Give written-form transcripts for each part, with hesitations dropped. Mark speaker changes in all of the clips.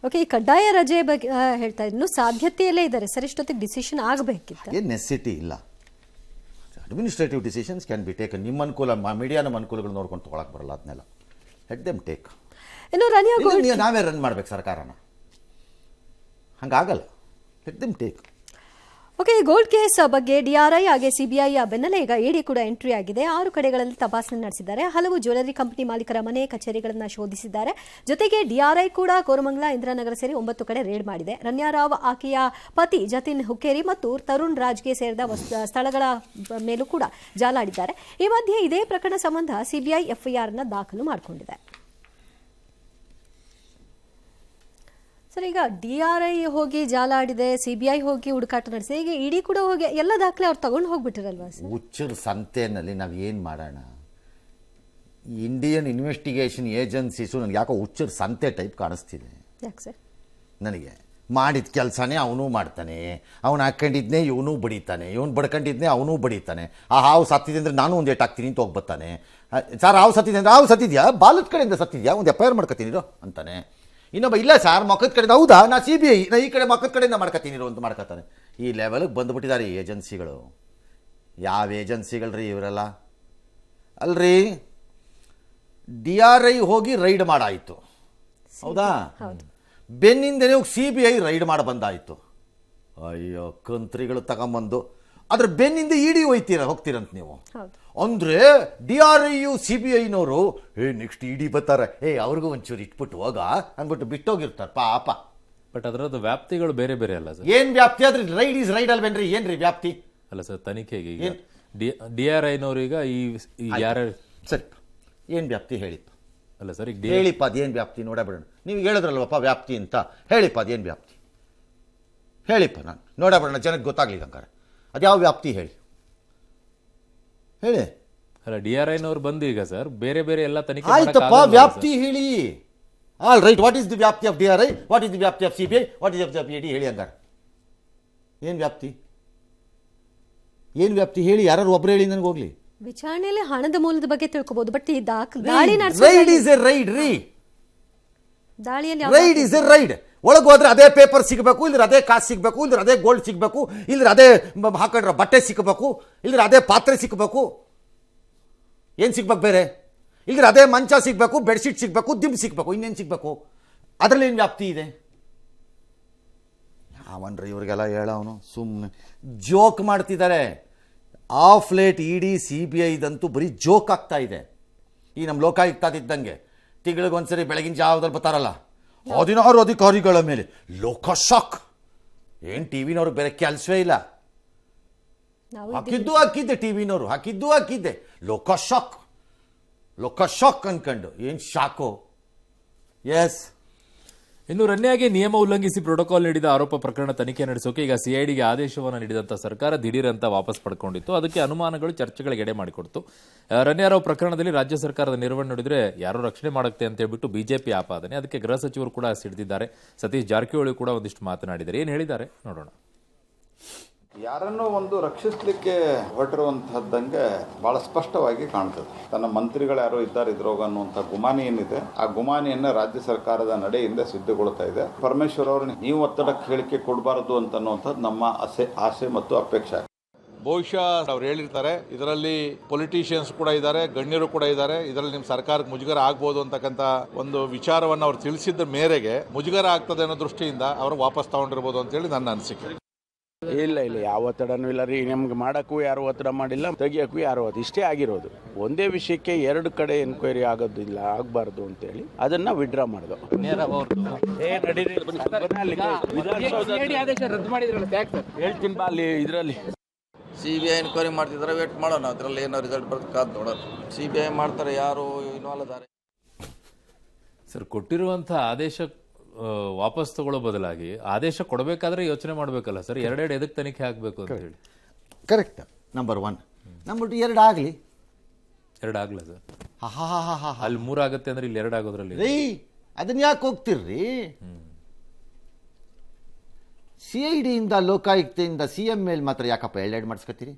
Speaker 1: Okay, ಈ ಕಡ್ಡಾಯ ರಜೆ ಬಗ್ಗೆ ಹೇಳ್ತಾ ಇನ್ನು ಸಾಧ್ಯತೆಯಲ್ಲೇ ಇದ್ದಾರೆ ಸರ್, ಇಷ್ಟೊತ್ತಿಗೆ ಡಿಸಿಷನ್ ಆಗಬೇಕಿತ್ತು.
Speaker 2: ಏನು ನೆಸೆಸಿಟಿ ಇಲ್ಲ. Administrative decisions can be taken. ನಿಮ್ಮ ಅನುಕೂಲ, ಮೀಡಿಯಾ ನಮ್ಮ ಅನುಕೂಲಗಳು ನೋಡ್ಕೊಂಡು ತೊಗೊಳಕ್ಕೆ ಬರಲ್ಲ, ಅದನ್ನೆಲ್ಲ ಲೆಟ್ ದೆಮ್ ಟೇಕ್.
Speaker 1: ಇನ್ನು ರನ್ಯಾ
Speaker 2: ನಾವೇ ರನ್ ಮಾಡ್ಬೇಕು ಸರ್ಕಾರನ, ಹಂಗಾಗಲ್ಲ. Let them take.
Speaker 1: ಓಕೆ, ಈ ಗೋಲ್ಡ್ ಕೇಸ್ ಬಗ್ಗೆ ಡಿಆರ್ಐ ಹಾಗೆ ಸಿಬಿಐ ಬೆನ್ನಲ್ಲೇ ಈಗ ಇಡಿ ಕೂಡ ಎಂಟ್ರಿ ಆಗಿದೆ. 6 ಕಡೆಗಳಲ್ಲಿ ತಪಾಸಣೆ ನಡೆಸಿದ್ದಾರೆ. ಹಲವು ಜ್ಯುವೆಲರಿ ಕಂಪನಿ ಮಾಲೀಕರ ಮನೆ ಕಚೇರಿಗಳನ್ನು ಶೋಧಿಸಿದ್ದಾರೆ. ಜೊತೆಗೆ ಡಿಆರ್ಐ ಕೂಡ ಕೋರಮಂಗಲ, ಇಂದಿರಾನಗರ ಸೇರಿ 9 ಕಡೆ ರೇಡ್ ಮಾಡಿದೆ. ರನ್ಯಾರಾವ್, ಆಕೆಯ ಪತಿ ಜತಿನ್ ಹುಕ್ಕೇರಿ ಮತ್ತು ತರುಣ್ ರಾಜ್ಗೆ ಸೇರಿದ ಸ್ಥಳಗಳ ಮೇಲೂ ಕೂಡ ಜಾಲಾಡಿದ್ದಾರೆ. ಈ ಮಧ್ಯೆ ಇದೇ ಪ್ರಕರಣ ಸಂಬಂಧ ಸಿಬಿಐ ಎಫ್ಐಆರ್ನ ದಾಖಲು ಮಾಡಿಕೊಂಡಿದೆ. ಸರ್, ಈಗ ಡಿಆರ್ಐ ಹೋಗಿ ಜಾಲಾಡಿದೆ, ಸಿಬಿಐ ಹೋಗಿ ಹುಡುಕಾಟ ನಡೆಸಿದೆ, ಈಗ ಇಡಿ ಕೂಡ ಹೋಗಿ ಎಲ್ಲ ದಾಖಲೆ ಅವ್ರು ತಗೊಂಡು ಹೋಗ್ಬಿಟ್ಟಿರಲ್ವಾ ಸರ್?
Speaker 2: ಹುಚ್ಚರ ಸಂತೆಯಲ್ಲಿ ನಾವು ಏನು ಮಾಡೋಣ? ಇಂಡಿಯನ್ ಇನ್ವೆಸ್ಟಿಗೇಷನ್ ಏಜೆನ್ಸೀಸು ನನಗೆ ಯಾಕೋ ಹುಚ್ಚರ ಸಂತೆ ಟೈಪ್ ಕಾಣಿಸ್ತಿದೆ.
Speaker 1: ಯಾಕೆ ಸರ್?
Speaker 2: ನನಗೆ ಮಾಡಿದ ಕೆಲಸನೇ ಅವನು ಮಾಡ್ತಾನೆ, ಅವನು ಹಾಕೊಂಡಿದ್ನೇ ಇವನು ಬಡಿತಾನೆ, ಇವನು ಬಡ್ಕೊಂಡಿದ್ನೇ ಅವನು ಬಡಿತಾನೆ. ಆ ಹಾವು ಸತ್ತಿದೆ ಅಂದರೆ ನಾನು ಒಂದು ಏಟ್ ಹಾಕ್ತೀನಿ ಅಂತ ಹೋಗ್ಬರ್ತಾನೆ. ಸರ್ ಹಾವು ಸತ್ತಿದೆ ಅಂದರೆ ಹಾವು ಸತ್ತಿದ್ಯಾ, ಬಾಲದ ಕಡೆಯಿಂದ ಸತ್ತಿದ್ಯಾ, ಒಂದು ಎಫ್ಐಆರ್ ಮಾಡ್ಕೊತೀನಿರೋ ಅಂತಾನೆ. ಇನ್ನೊಬ್ಬ ಇಲ್ಲ ಸರ್ ಮಕ್ಕದ ಕಡೆಯಿಂದ, ಹೌದಾ ನಾ ಸಿಬಿಐ, ನಾ ಈ ಕಡೆ ಮಕ್ಕದ ಕಡೆಯಿಂದ ಮಾಡ್ಕೊತೀನಿ ಅಂತ ಮಾಡ್ಕೊತಾನೆ. ಈ ಲೆವೆಲ್ಗೆ ಬಂದುಬಿಟ್ಟಿದ್ದಾರೆ ಈ ಏಜೆನ್ಸಿಗಳು. ಯಾವ ಏಜೆನ್ಸಿಗಳ್ರಿ ಇವರೆಲ್ಲ? ಅಲ್ರಿ, ಡಿಆರ್ಐ ಹೋಗಿ ರೈಡ್ ಮಾಡಾಯಿತು, ಹೌದಾ? ಬೆನ್ನಿಂದನೇ ಹೋಗಿ ಸಿಬಿಐ ರೈಡ್ ಮಾಡಿ ಬಂದಾಯಿತು. ಅಯ್ಯೋ ಕಂತ್ರಿಗಳು ತಗೊಂಬಂದು ಅದ್ರ ಬೆನ್ನಿಂದ ಇಡಿ ಹೋಗ್ತೀರಂತ ನೀವು. ಅಂದರೆ ಡಿಆರ್ಐಯು ಸಿಬಿಐನವರು ನೆಕ್ಸ್ಟ್ ಇಡಿ ಬರ್ತಾರೆ, ಅವ್ರಿಗೂ ಒಂಚೂರು ಇಟ್ಬಿಟ್ಟು ಹೋಗ ಅಂದ್ಬಿಟ್ಟು ಬಿಟ್ಟೋಗಿರ್ತಾರೆ ಪಾಪ.
Speaker 3: ಬಟ್ ಅದರದ್ದು ವ್ಯಾಪ್ತಿಗಳು ಬೇರೆ ಬೇರೆ ಅಲ್ಲ ಸರ್?
Speaker 2: ಏನು ವ್ಯಾಪ್ತಿ? ಆದ್ರೆ ರೈಡ್ ಈಸ್ ರೈಡ್ ಅಲ್ವೇನ್ರಿ? ಏನ್ರಿ ವ್ಯಾಪ್ತಿ?
Speaker 3: ಅಲ್ಲ ಸರ್, ತನಿಖೆಗೆ ಡಿಆರ್ಐನವ್ರೀಗ ಈ ಯಾರ
Speaker 2: ಸರಿ ಏನು ವ್ಯಾಪ್ತಿ ಹೇಳಿತ್ತು?
Speaker 3: ಅಲ್ಲ ಸರ್, ಈಗ
Speaker 2: ಹೇಳಿಪ್ಪ ಅದೇನು ವ್ಯಾಪ್ತಿ ನೋಡಬೇಡ. ನೀವು ಹೇಳಿದ್ರಲ್ವಪ್ಪ ವ್ಯಾಪ್ತಿ ಅಂತ, ಹೇಳಿಪ್ಪ ಅದೇನು ವ್ಯಾಪ್ತಿ ಹೇಳಿಪ್ಪ, ನಾನು ನೋಡಬೇಡ, ಜನಕ್ಕೆ ಗೊತ್ತಾಗ್ಲಿಲ್ಲ ಹಂಗಾರೆ ಅದ್ಯಾವ ವ್ಯಾಪ್ತಿ ಹೇಳಿ ಹೇಳಿ.
Speaker 3: ಅಲ್ಲ, ಡಿಆರ್ಐನವ್ರು ಬಂದು ಈಗ ಸರ್ ಬೇರೆ ಬೇರೆ ಎಲ್ಲ ತನಿಖೆ
Speaker 2: ಆಯ್ತಪ್ಪ, ವ್ಯಾಪ್ತಿ ಹೇಳಿ. All right, what is the ವ್ಯಾಪ್ತಿ of DRI, what is the ವ್ಯಾಪ್ತಿ of CBI, what is the ED ಹೇಳಿ ಹಂಗಾರೆ. ಏನು ವ್ಯಾಪ್ತಿ? ಏನು ವ್ಯಾಪ್ತಿ ಹೇಳಿ, ಯಾರು ಒಬ್ರು ಹೇಳಿ ನನಗೆ ಹೋಗ್ಲಿ.
Speaker 1: ವಿಚಾರಣೆಯಲ್ಲಿ ಹಣದ ಮೂಲದ ಬಗ್ಗೆ ತಿಳ್ಕೋಬಹುದು, ಬಟ್ ಈ
Speaker 2: ರೈಡ್ ಈಸ್ ಎ ರೈಡ್ ರೀ.
Speaker 1: ದಾಳಿಯಲ್ಲಿ
Speaker 2: ರೈಡ್ ಈಸ್ ಎ ರೈಡ್. ಒಳಗೆ ಹೋದ್ರೆ ಅದೇ ಪೇಪರ್ ಸಿಗಬೇಕು, ಇಲ್ಲದ್ರೆ ಅದೇ ಕಾಸು ಸಿಗಬೇಕು, ಇಲ್ಲದ್ರೆ ಅದೇ ಗೋಲ್ಡ್ ಸಿಗಬೇಕು, ಇಲ್ಲದ್ರೆ ಅದೇ ಹಾಕೊಂಡ್ರೆ ಬಟ್ಟೆ ಸಿಗಬೇಕು, ಇಲ್ಲದ್ರೆ ಅದೇ ಪಾತ್ರೆ ಸಿಗಬೇಕು. ಏನು ಸಿಗ್ಬೇಕು ಬೇರೆ? ಇಲ್ಲದ್ರೆ ಅದೇ ಮಂಚ ಸಿಗಬೇಕು, ಬೆಡ್ಶೀಟ್ ಸಿಗಬೇಕು, ದಿಂಬು ಸಿಗಬೇಕು, ಇನ್ನೇನು ಸಿಗಬೇಕು? ಅದರಲ್ಲಿ ಏನು ವ್ಯಾಪ್ತಿ ಇದೆ? ಯಾವನ್ರಿ ಇವ್ರಿಗೆಲ್ಲ ಹೇಳವನು? ಸುಮ್ಮನೆ ಜೋಕ್ ಮಾಡ್ತಿದ್ದಾರೆ. ಆಫ್ ಲೇಟ್ ಇಡಿ ಸಿಬಿಐದಂತೂ ಬರೀ ಜೋಕ್ ಆಗ್ತಾ ಇದೆ. ಈ ನಮ್ಮ ಲೋಕಾಯುಕ್ತದಿದ್ದಂಗೆ ತಿಂಗಳಿಗೊಂದ್ಸರಿ ಬೆಳಗಿನ ಜಾವದಲ್ಲಿ ಬರ್ತಾರಲ್ಲ 16 ಅಧಿಕಾರಿಗಳ ಮೇಲೆ ಲೋಕ ಶಾಕ್. ಏನು ಟಿವಿನವ್ರು ಬೇರೆ ಕೆಲಸವೇ ಇಲ್ಲ. ಹಾಕಿದ್ದೆ ಟಿವಿನವರು, ಹಾಕಿದ್ದೆ ಲೋಕ ಶಾಕ್ ಅನ್ಕೊಂಡು ಏನು ಶಾಕು. ಎಸ್.
Speaker 3: ಇನ್ನು ರನ್ಯಾಗೆ ನಿಯಮ ಉಲ್ಲಂಘಿಸಿ ಪ್ರೋಟೋಕಾಲ್ ನೀಡಿದ ಆರೋಪ ಪ್ರಕರಣ ತನಿಖೆ ನಡೆಸೋಕೆ ಈಗ ಸಿಐಡಿಗೆ ಆದೇಶವನ್ನು ನೀಡಿದಂತ ಸರ್ಕಾರ ದಿಢೀರ್ ಅಂತ ವಾಪಸ್ ಪಡ್ಕೊಂಡಿತ್ತು. ಅದಕ್ಕೆ ಅನುಮಾನಗಳು, ಚರ್ಚೆಗಳಿಗೆ ಎಡೆ ಮಾಡಿಕೊಡ್ತು. ರನ್ಯಾರಾವ್ ಪ್ರಕರಣದಲ್ಲಿ ರಾಜ್ಯ ಸರ್ಕಾರದ ನಿರ್ವಹಣೆ ನೋಡಿದ್ರೆ ಯಾರೋ ರಕ್ಷಣೆ ಮಾಡುತ್ತೆ ಅಂತ ಹೇಳ್ಬಿಟ್ಟು ಬಿಜೆಪಿ ಆಪಾದನೆ. ಅದಕ್ಕೆ ಗೃಹ ಸಚಿವರು ಕೂಡ ಸಿಡಿದಿದ್ದಾರೆ. ಸತೀಶ್ ಜಾರಕಿಹೊಳಿ ಕೂಡ ಒಂದಿಷ್ಟು ಮಾತನಾಡಿದ್ದಾರೆ. ಏನು ಹೇಳಿದ್ದಾರೆ ನೋಡೋಣ.
Speaker 4: ಯಾರನ್ನೋ ಒಂದು ರಕ್ಷಿಸಲಿಕ್ಕೆ ಹೊರಟಿರುವಂತಹದ್ದಂಗೆ ಬಹಳ ಸ್ಪಷ್ಟವಾಗಿ ಕಾಣ್ತದೆ. ತನ್ನ ಮಂತ್ರಿಗಳು ಯಾರೋ ಇದ್ದಾರೆ ಇದ್ರೋಗ ಅನ್ನುವಂಥ ಗುಮಾನಿ ಏನಿದೆ, ಆ ಗುಮಾನಿಯನ್ನ ರಾಜ್ಯ ಸರ್ಕಾರದ ನಡೆಯಿಂದ ಸಿದ್ಧಗೊಳ್ತಾ ಇದೆ. ಪರಮೇಶ್ವರ್ ಅವರು ನೀವು ಒತ್ತಡಕ್ಕೆ ಹೇಳಿಕೆ ಕೊಡಬಾರದು ಅಂತನ್ನುವಂಥದ್ದು ನಮ್ಮ ಆಸೆ ಮತ್ತು ಅಪೇಕ್ಷೆ.
Speaker 5: ಬಹುಶಃ ಅವ್ರು ಹೇಳಿರ್ತಾರೆ, ಇದರಲ್ಲಿ ಪೊಲಿಟಿಷಿಯನ್ಸ್ ಕೂಡ ಇದ್ದಾರೆ, ಗಣ್ಯರು ಕೂಡ ಇದ್ದಾರೆ, ಇದರಲ್ಲಿ ನಿಮ್ಮ ಸರ್ಕಾರಕ್ಕೆ ಮುಜುಗರ ಆಗ್ಬೋದು ಅಂತಕ್ಕಂಥ ಒಂದು ವಿಚಾರವನ್ನು ಅವ್ರು ತಿಳಿಸಿದ ಮೇರೆಗೆ ಮುಜುಗರ ಆಗ್ತದೆ ಅನ್ನೋ ದೃಷ್ಟಿಯಿಂದ ಅವರು ವಾಪಸ್ ತಗೊಂಡಿರ್ಬೋದು ಅಂತೇಳಿ ನನ್ನ ಅನಿಸಿಕೆ.
Speaker 6: ಇಲ್ಲ ಯಾವ ಒತ್ತಡನೂ ಇಲ್ಲ ರೀ. ನಮ್ಗೆ ಮಾಡೋಕ್ಕೂ ಯಾರು ಒತ್ತಡ ಮಾಡಿಲ್ಲ, ತೆಗಿಯೋಕ್ಕೂ ಯಾರು ಇಷ್ಟೇ ಆಗಿರೋದು. ಒಂದೇ ವಿಷಯಕ್ಕೆ 2 ಕಡೆ ಎನ್ಕ್ವೈರಿ ಆಗೋದಿಲ್ಲ, ಆಗಬಾರ್ದು ಅಂತೇಳಿ ಅದನ್ನ ವಿಡ್ರಾ ಮಾಡಿದ್ರು. ಹೇಳ್ತೀನಿ ಬಾ, ಅಲ್ಲಿ ಇದರಲ್ಲಿ
Speaker 7: ಸಿಬಿಐ ಎನ್ಕ್ವೈರಿ ಮಾಡ್ತಿದ್ದಾರೆ, ವೇಟ್ ಮಾಡೋಣ. ಅದರಲ್ಲಿ ಏನೋ ರಿಸಲ್ಟ್ ಬರ್ತದೆ ಕಾದು ನೋಡೋಣ. ಸಿಬಿಐ ಮಾಡ್ತಾರೆ, ಯಾರು ಇನ್ವಾಲ್ವ್ ಇದ್ದಾರೆ.
Speaker 3: ಸರ್, ಕೊಟ್ಟಿರುವಂಥ ಆದೇಶ ವಾಪಸ್ ತಗೊಳ್ಳೋ ಬದಲಾಗಿ ಆದೇಶ ಕೊಡಬೇಕಾದ್ರೆ ಯೋಚನೆ ಮಾಡಬೇಕಲ್ಲ ಸರ್. 2 ಎದಕ್ಕೆ ತನಿಖೆ ಆಗಬೇಕು ಅಂತ ಹೇಳಿ.
Speaker 2: ಕರೆಕ್ಟ್. ನಂಬರ್ 1. ನಂಬರ್ 2 2 ಆಗಲಿ.
Speaker 3: 2 ಆಗಲ್ಲ ಸರ್. ಅಲ್ಲಿ 3 ಆಗುತ್ತೆ ಅಂದ್ರೆ ಇಲ್ಲಿ 2 ಆಗೋದ್ರಲ್ಲಿ
Speaker 2: ರೀ ಅದನ್ನ ಯಾಕೆ ಹೋಗ್ತಿರ್ರಿ? ಸಿಐಡಿಯಿಂದ ಲೋಕಾಯುಕ್ತೆಯಿಂದ CM ಮೇಲೆ ಮಾತ್ರ ಯಾಕಪ್ಪ 2 ಮಾಡಿಸ್ಕೊತೀರಿ?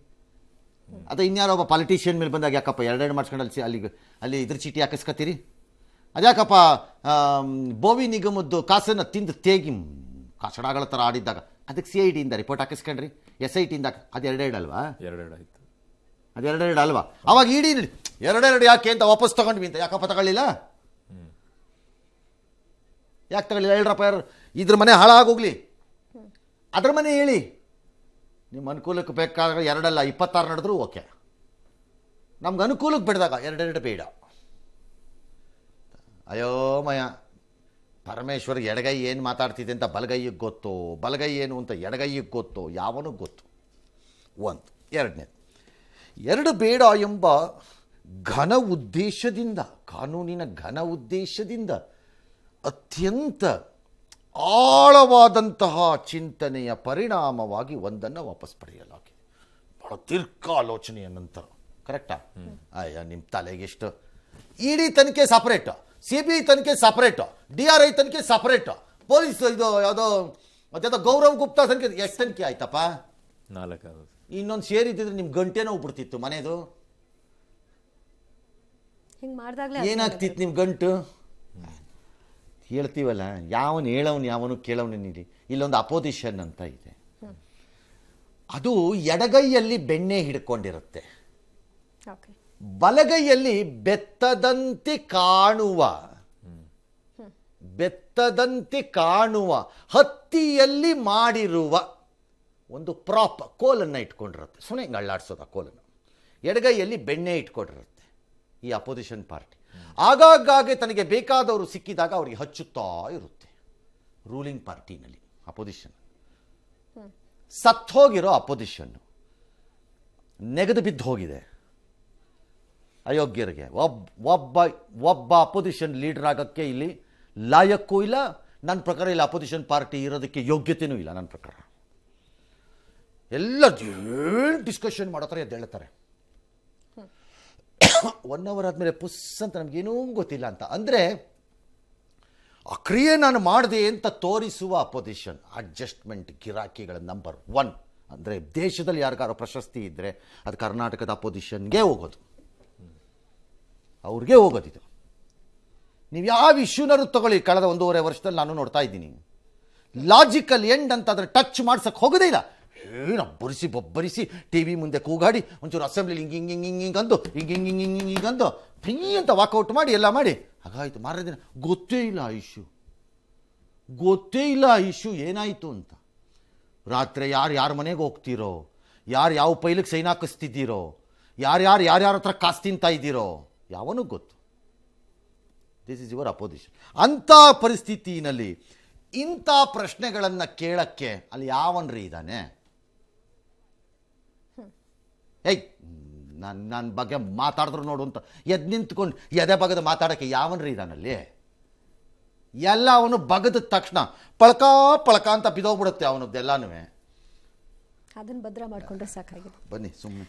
Speaker 2: ಅದು ಇನ್ಯಾರೋ ಒಬ್ಬ ಪಾಲಿಟಿಷಿಯನ್ ಮೇಲೆ ಬಂದಾಗ ಯಾಕಪ್ಪ 2 ಮಾಡಿಸ್ಕೊಂಡು ಅಲ್ಲಿ ಇದ್ರ ಚೀಟಿ ಹಾಕಿಸ್ಕೊತೀರಿ? ಅದ್ಯಾಕಪ್ಪ ಬೋವಿ ನಿಗಮದ್ದು ಕಾಸನ್ನು ತಿಂದು ತೇಗಿ ಕಸಡಗಳ ಥರ ಆಡಿದ್ದಾಗ ಅದಕ್ಕೆ CID ಇಂದ ರಿಪೋರ್ಟ್ ಹಾಕಿಸ್ಕೊಂಡ್ರಿ, SIT ಇಂದ ಅದು ಎರಡೆರಡು ಅಲ್ವಾ?
Speaker 3: ಎರಡೆರಡಾಯ್ತು.
Speaker 2: ಅದು ಎರಡೆರಡು ಅಲ್ವಾ? ಅವಾಗ ಇಡೀ ಎರಡೆರಡು ಯಾಕೆ ಅಂತ ವಾಪಸ್ ತಗೊಂಡ್ವಿ ಅಂತ ಯಾಕಪ್ಪ ತಗೊಳ್ಳಿಲ್ಲ? ಯಾಕೆ ತಗೊಳ್ಳಿಲ್ಲ ಹೇಳ್ರಪ್ಪ? ಯಾರು ಇದ್ರ ಮನೆ ಹಾಳಾಗೋಗ್ಲಿ, ಅದ್ರ ಮನೆ ಹೇಳಿ. ನಿಮ್ಮ ಅನುಕೂಲಕ್ಕೆ ಬೇಕಾದ್ರೆ ಎರಡಲ್ಲ 26 ನಡೆದ್ರು ಓಕೆ. ನಮ್ಗೆ ಅನುಕೂಲಕ್ಕೆ ಬಿಡಿದಾಗ ಎರಡೆರಡು ಬೇಡ. ಅಯೋಮಯ ಪರಮೇಶ್ವರ್ ಎಡಗೈ ಏನು ಮಾತಾಡ್ತಿದೆ ಅಂತ ಬಲಗೈಗೆ ಗೊತ್ತು, ಬಲಗೈ ಏನು ಅಂತ ಎಡಗೈಗೆ ಗೊತ್ತು, ಯಾವನೂ ಗೊತ್ತು. ಒಂದು ಎರಡನೇದು, ಎರಡು ಬೇಡ ಎಂಬ ಘನ ಉದ್ದೇಶದಿಂದ, ಕಾನೂನಿನ ಘನ ಉದ್ದೇಶದಿಂದ ಅತ್ಯಂತ ಆಳವಾದಂತಹ ಚಿಂತನೆಯ ಪರಿಣಾಮವಾಗಿ ಒಂದನ್ನು ವಾಪಸ್ ಪಡೆಯಲಾಗಿದೆ. ಬಹಳ ದೀರ್ಘಾಲೋಚನೆಯ ನಂತರ. ಕರೆಕ್ಟಾ? ಅಯ್ಯ ನಿಮ್ಮ ತಲೆಗೆಷ್ಟು? ಇಡಿ ತನಿಖೆ ಸಪ್ರೇಟು, CBI ತನಿಖೆ ಸಪ್ರೇಟು, DRI ತನಿಖೆ ಸಪ್ರೇಟು, ಪೊಲೀಸ್ ಇದು ಯಾವುದೋ ಅದ್ಯಾವುದೋ ಗೌರವ್ ಗುಪ್ತಾ ತನಿಖೆ ಎಷ್ಟು ತನಿಖೆ ಆಯ್ತಪ್ಪ?
Speaker 3: 4
Speaker 2: ಇನ್ನೊಂದು ಸೇರಿದ್ದಿದ್ರೆ ನಿಮ್ಮ ಗಂಟೆನೋ ಹೋಗ್ಬಿಡ್ತಿತ್ತು ಮನೆದು.
Speaker 1: ಹಿಂಗೆ ಮಾಡಿದಾಗಲೇ
Speaker 2: ಏನಾಗ್ತಿತ್ತು ನಿಮ್ಮ ಗಂಟು? ಹೇಳ್ತೀವಲ್ಲ, ಯಾವನು ಕೇಳವನಿರಿ. ಇಲ್ಲೊಂದು ಅಪೋಸಿಷನ್ ಅಂತ ಇದೆ, ಅದು ಎಡಗೈಯಲ್ಲಿ ಬೆಣ್ಣೆ ಹಿಡ್ಕೊಂಡಿರುತ್ತೆ,
Speaker 1: ಓಕೆ,
Speaker 2: ಬಲಗೈಯಲ್ಲಿ ಬೆತ್ತದಂತೆ ಕಾಣುವ ಹತ್ತಿಯಲ್ಲಿ ಮಾಡಿರುವ ಒಂದು ಪ್ರಾಪ್ ಕೋಲನ್ನು ಇಟ್ಕೊಂಡಿರುತ್ತೆ. ಸುಮ್ಮನೆ ಹಿಂಗೆ ಅಳ್ಳಾಡ್ಸೋದು ಆ ಕೋಲನ್ನು. ಎಡಗೈಯಲ್ಲಿ ಬೆಣ್ಣೆ ಇಟ್ಕೊಂಡಿರುತ್ತೆ ಈ ಅಪೋಸಿಷನ್ ಪಾರ್ಟಿ. ಆಗಾಗ್ಗೆ ತನಗೆ ಬೇಕಾದವರು ಸಿಕ್ಕಿದಾಗ ಅವರಿಗೆ ಹಚ್ಚುತ್ತಾ ಇರುತ್ತೆ. ರೂಲಿಂಗ್ ಪಾರ್ಟಿನಲ್ಲಿ ಅಪೋಸಿಷನ್, ಸತ್ತೋಗಿರೋ ಅಪೋಸಿಷನ್ನು, ನೆಗೆದು ಬಿದ್ದು ಹೋಗಿದೆ ಅಯೋಗ್ಯರಿಗೆ. ಒಬ್ಬ ಅಪೋಸಿಷನ್ ಲೀಡರ್ ಆಗೋಕ್ಕೆ ಇಲ್ಲಿ ಲಾಯಕ್ಕೂ ಇಲ್ಲ. ನನ್ನ ಪ್ರಕಾರ ಇಲ್ಲಿ ಅಪೋಸಿಷನ್ ಪಾರ್ಟಿ ಇರೋದಕ್ಕೆ ಯೋಗ್ಯತೆಯೂ ಇಲ್ಲ ನನ್ನ ಪ್ರಕಾರ. ಎಲ್ಲ ಡಿಸ್ಕಷನ್ ಮಾಡೋತಾರೆ, ಎದ್ದು ಹೇಳ್ತಾರೆ 1 hour ಆದಮೇಲೆ ಪುಸ್ ಅಂತ ನಮಗೇನೂ ಗೊತ್ತಿಲ್ಲ ಅಂತ. ಅಂದರೆ ಆ ಕ್ರಿಯೆ ನಾನು ಮಾಡಿದೆ ಅಂತ ತೋರಿಸುವ ಅಪೋಸಿಷನ್. Adjustment ಗಿರಾಕಿಗಳ number 1. ಅಂದರೆ ದೇಶದಲ್ಲಿ ಯಾರಿಗಾರೋ ಪ್ರಶಸ್ತಿ ಇದ್ದರೆ ಅದು ಕರ್ನಾಟಕದ ಅಪೋಸಿಷನ್ಗೆ ಹೋಗೋದು, ಅವ್ರಿಗೆ ಹೋಗೋದಿದು. ನೀವು ಯಾವ ಇಶ್ಯೂನಾರು ತಗೊಳ್ಳಿ, ಕಳೆದ 1.5 ವರ್ಷದಲ್ಲಿ ನಾನು ನೋಡ್ತಾ ಇದ್ದೀನಿ. ಲಾಜಿಕಲ್ ಎಂಡ್ ಅಂತ ಅದರ ಟಚ್ ಮಾಡ್ಸಕ್ಕೆ ಹೋಗೋದೇ ಇಲ್ಲ. ಏನು ಬೊಬ್ಬರಿಸಿ ಟಿ ವಿ ಮುಂದೆ ಕೂಗಾಡಿ ಒಂಚೂರು ಅಸೆಂಬ್ಲಿಲಿ ಹಿಂಗಂದು ಹಿಂಗಂದು ಅಂತ ವಾಕೌಟ್ ಮಾಡಿ ಎಲ್ಲ ಮಾಡಿ ಹಾಗಾಯಿತು. ಮಾರನೇ ದಿನ ಗೊತ್ತೇ ಇಲ್ಲ ಆ ಇಶ್ಯೂ ಏನಾಯಿತು ಅಂತ. ರಾತ್ರಿ ಯಾರ ಮನೆಗೆ ಹೋಗ್ತೀರೋ, ಯಾವ ಪೈಲಿಗೆ ಸೈನ್ ಹಾಕಿಸ್ತಿದ್ದೀರೋ, ಯಾರ್ಯಾರ ಹತ್ರ ಕಾಸು ತಿಂತಾ ಇದ್ದೀರೋ ಯಾವನೂ ಗೊತ್ತು. This is your opposition. ಅಂಥ ಪರಿಸ್ಥಿತಿನಲ್ಲಿ ಇಂಥ ಪ್ರಶ್ನೆಗಳನ್ನು ಕೇಳಕ್ಕೆ ಅಲ್ಲಿ ಯಾವನ್ರಿ ಇದ್ದಾನೆ? ಏಯ್ ನನ್ನ ಬಗ್ಗೆ ಮಾತಾಡಿದ್ರು ನೋಡು ಅಂತ ಎದ್ದು ನಿಂತ್ಕೊಂಡು ಎದೆ ಬಗದು ಮಾತಾಡೋಕ್ಕೆ ಯಾವನ್ರಿ ಇದ್ದಾನಲ್ಲಿ? ಎಲ್ಲ ಅವನು ಬಗದ ತಕ್ಷಣ ಪಳಕ ಅಂತ ಬಿದೋಗ್ಬಿಡುತ್ತೆ ಅವನದ್ದೆಲ್ಲನೂ.
Speaker 1: ಅದನ್ನು ಭದ್ರ ಮಾಡ್ಕೊಂಡ್ರೆ ಸಾಕಾಗಿದೆ.
Speaker 2: ಬನ್ನಿ ಸುಮ್ಮನೆ